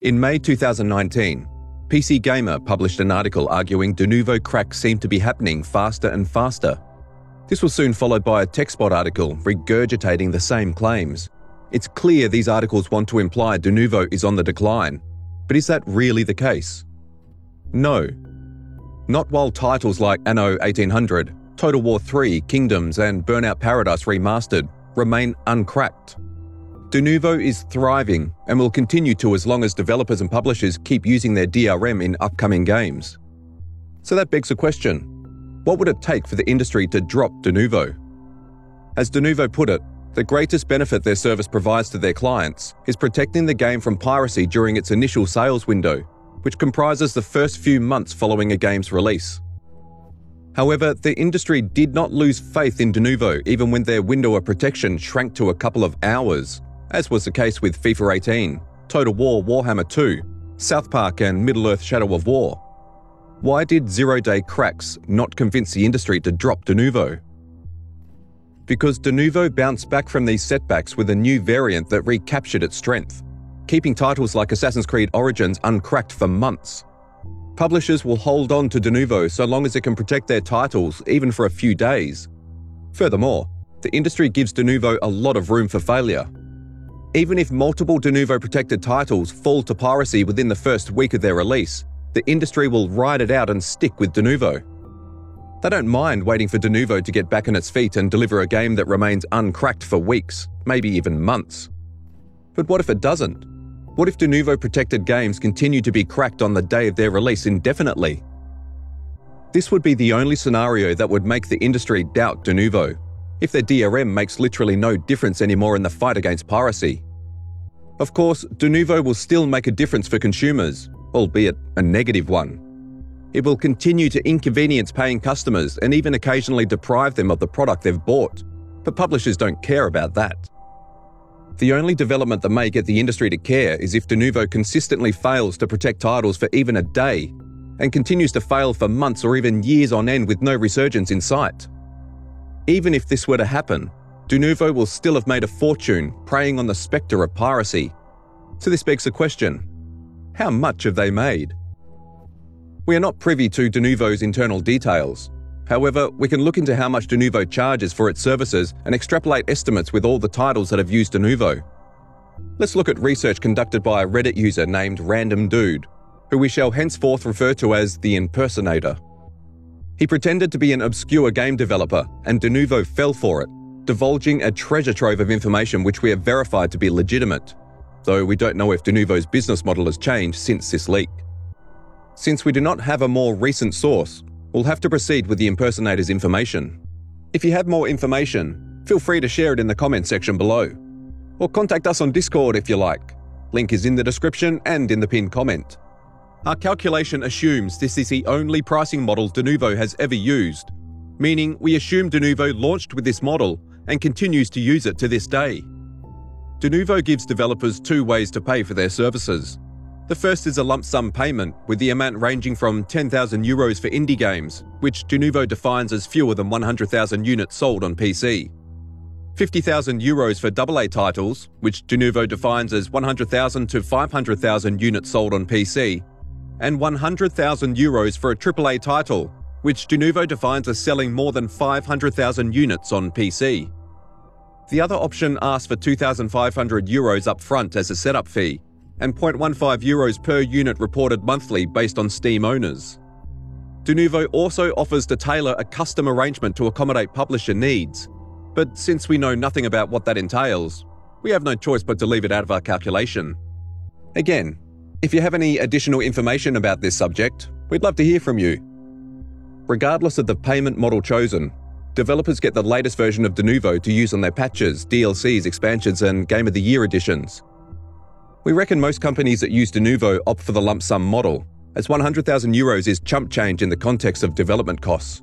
In May 2019, PC Gamer published an article arguing Denuvo cracks seem to be happening faster and faster. This was soon followed by a TechSpot article regurgitating the same claims. It's clear these articles want to imply Denuvo is on the decline, but is that really the case? No. Not while titles like Anno 1800, Total War 3, Kingdoms, and Burnout Paradise Remastered remain uncracked. Denuvo is thriving and will continue to as long as developers and publishers keep using their DRM in upcoming games. So that begs the question, what would it take for the industry to drop Denuvo? As Denuvo put it, the greatest benefit their service provides to their clients is protecting the game from piracy during its initial sales window, which comprises the first few months following a game's release. However, the industry did not lose faith in Denuvo even when their window of protection shrank to a couple of hours, as was the case with FIFA 18, Total War Warhammer 2, South Park and Middle-earth Shadow of War. Why did zero-day cracks not convince the industry to drop Denuvo? Because Denuvo bounced back from these setbacks with a new variant that recaptured its strength, keeping titles like Assassin's Creed Origins uncracked for months. Publishers will hold on to Denuvo so long as it can protect their titles, even for a few days. Furthermore, the industry gives Denuvo a lot of room for failure. Even if multiple Denuvo-protected titles fall to piracy within the first week of their release, the industry will ride it out and stick with Denuvo. They don't mind waiting for Denuvo to get back on its feet and deliver a game that remains uncracked for weeks, maybe even months. But what if it doesn't? What if Denuvo-protected games continue to be cracked on the day of their release indefinitely? This would be the only scenario that would make the industry doubt Denuvo, if their DRM makes literally no difference anymore in the fight against piracy. Of course, Denuvo will still make a difference for consumers, albeit a negative one. It will continue to inconvenience paying customers and even occasionally deprive them of the product they've bought, but publishers don't care about that. The only development that may get the industry to care is if Denuvo consistently fails to protect titles for even a day and continues to fail for months or even years on end with no resurgence in sight. Even if this were to happen, Denuvo will still have made a fortune preying on the specter of piracy. So this begs the question, how much have they made? We are not privy to Denuvo's internal details. However, we can look into how much Denuvo charges for its services and extrapolate estimates with all the titles that have used Denuvo. Let's look at research conducted by a Reddit user named Random Dude, who we shall henceforth refer to as the impersonator. He pretended to be an obscure game developer, and Denuvo fell for it, divulging a treasure trove of information which we have verified to be legitimate, though we don't know if Denuvo's business model has changed since this leak. Since we do not have a more recent source, we'll have to proceed with the impersonator's information. If you have more information, feel free to share it in the comments section below. Or contact us on Discord if you like. Link is in the description and in the pinned comment. Our calculation assumes this is the only pricing model Denuvo has ever used, meaning we assume Denuvo launched with this model and continues to use it to this day. Denuvo gives developers two ways to pay for their services. The first is a lump sum payment, with the amount ranging from 10,000 euros for indie games, which Denuvo defines as fewer than 100,000 units sold on PC. 50,000 euros for AA titles, which Denuvo defines as 100,000 to 500,000 units sold on PC. And 100,000 euros for a AAA title, which Denuvo defines as selling more than 500,000 units on PC. The other option asks for 2,500 euros upfront as a setup fee, and 0.15 euros per unit reported monthly based on Steam owners. Denuvo also offers to tailor a custom arrangement to accommodate publisher needs, but since we know nothing about what that entails, we have no choice but to leave it out of our calculation. Again, if you have any additional information about this subject, we'd love to hear from you. Regardless of the payment model chosen, developers get the latest version of Denuvo to use on their patches, DLCs, expansions, and Game of the Year editions. We reckon most companies that use Denuvo opt for the lump sum model, as 100,000 euros is chump change in the context of development costs.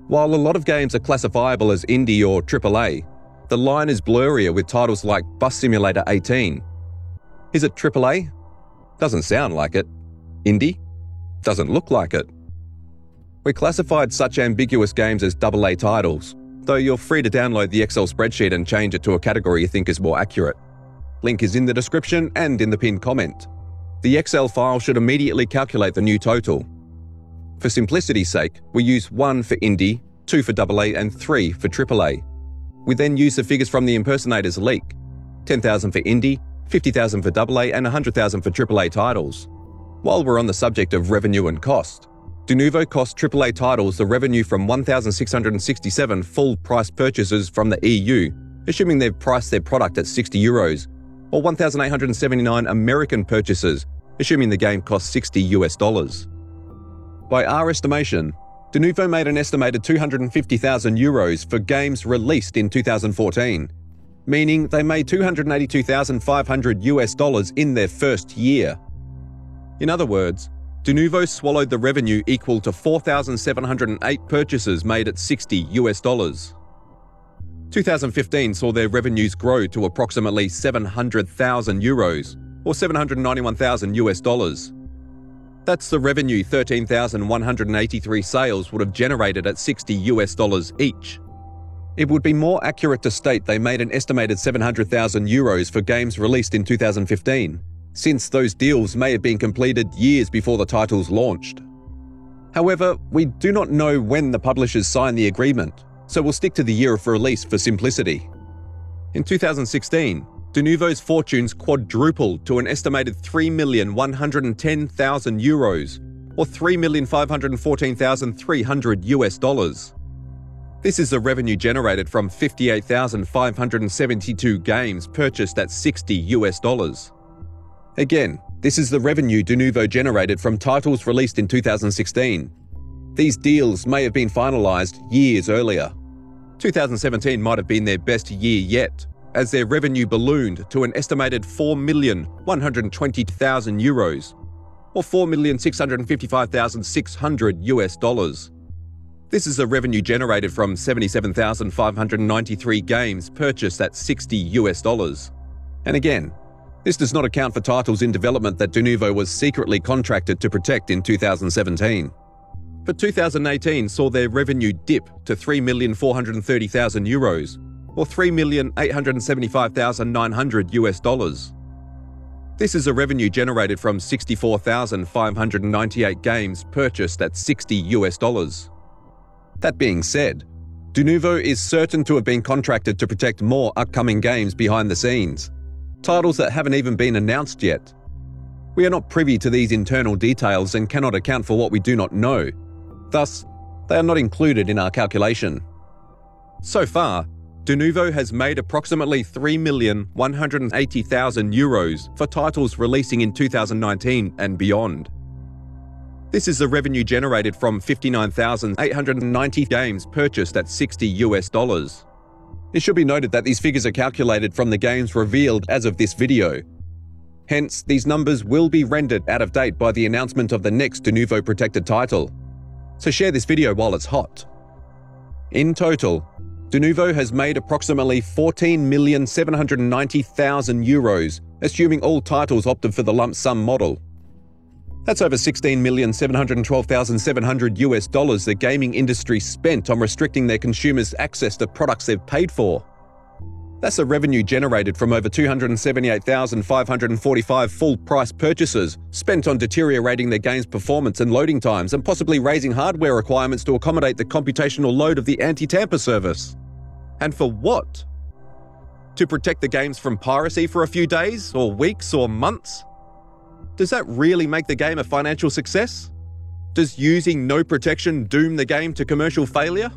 While a lot of games are classifiable as indie or AAA, the line is blurrier with titles like Bus Simulator 18. Is it AAA? Doesn't sound like it. Indie? Doesn't look like it. We classified such ambiguous games as AA titles, though you're free to download the Excel spreadsheet and change it to a category you think is more accurate. Link is in the description and in the pinned comment. The Excel file should immediately calculate the new total. For simplicity's sake, we use 1 for Indie, 2 for AA and 3 for AAA. We then use the figures from the impersonator's leak: 10,000 for Indie, 50,000 for AA and 100,000 for AAA titles. While we're on the subject of revenue and cost, Denuvo cost AAA titles the revenue from 1,667 full-price purchases from the EU, assuming they've priced their product at €60, or 1,879 American purchases, assuming the game cost $60. By our estimation, Denuvo made an estimated €250,000 for games released in 2014, meaning they made $282,500 in their first year. In other words, Denuvo swallowed the revenue equal to 4,708 purchases made at $60. 2015 saw their revenues grow to approximately €700,000, or $791,000. That's the revenue 13,183 sales would have generated at $60 each. It would be more accurate to state they made an estimated €700,000 for games released in 2015, since those deals may have been completed years before the titles launched. However, we do not know when the publishers signed the agreement, so we'll stick to the year of release for simplicity. In 2016, Denuvo's fortunes quadrupled to an estimated €3,110,000, or $3,514,300. This is the revenue generated from 58,572 games purchased at $60. Again, this is the revenue Denuvo generated from titles released in 2016. These deals may have been finalized years earlier. 2017 might have been their best year yet, as their revenue ballooned to an estimated €4,120,000, or $4,655,600. This is the revenue generated from 77,593 games purchased at $60. And again, this does not account for titles in development that Denuvo was secretly contracted to protect in 2017. But 2018 saw their revenue dip to €3,430,000, or $3,875,900. This is a revenue generated from 64,598 games purchased at $60. That being said, Denuvo is certain to have been contracted to protect more upcoming games behind the scenes, titles that haven't even been announced yet. We are not privy to these internal details and cannot account for what we do not know. Thus, they are not included in our calculation. So far, Denuvo has made approximately €3,180,000 for titles releasing in 2019 and beyond. This is the revenue generated from 59,890 games purchased at $60. It should be noted that these figures are calculated from the games revealed as of this video. Hence, these numbers will be rendered out of date by the announcement of the next Denuvo protected title. So share this video while it's hot. In total, Denuvo has made approximately €14,790,000, assuming all titles opted for the lump sum model. That's over $16,712,700 the gaming industry spent on restricting their consumers' access to products they've paid for. That's the revenue generated from over 278,545 full-price purchases spent on deteriorating their game's performance and loading times and possibly raising hardware requirements to accommodate the computational load of the anti-tamper service. And for what? To protect the games from piracy for a few days, or weeks, or months? Does that really make the game a financial success? Does using no protection doom the game to commercial failure?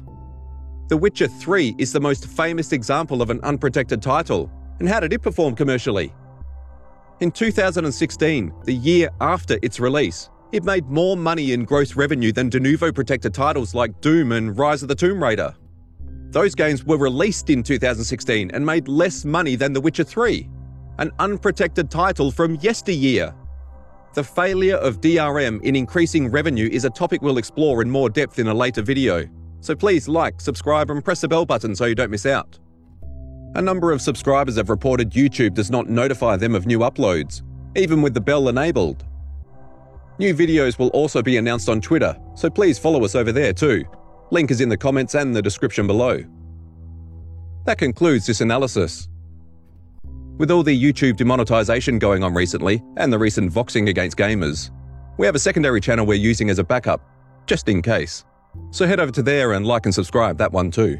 The Witcher 3 is the most famous example of an unprotected title, and how did it perform commercially? In 2016, the year after its release, it made more money in gross revenue than Denuvo protected titles like Doom and Rise of the Tomb Raider. Those games were released in 2016 and made less money than The Witcher 3, an unprotected title from yesteryear. The failure of DRM in increasing revenue is a topic we'll explore in more depth in a later video. So please like, subscribe and press the bell button so you don't miss out. A number of subscribers have reported YouTube does not notify them of new uploads, even with the bell enabled. New videos will also be announced on Twitter, so please follow us over there too. Link is in the comments and the description below. That concludes this analysis. With all the YouTube demonetization going on recently, and the recent voxing against gamers, we have a secondary channel we're using as a backup, just in case. So head over to there and like and subscribe that one too.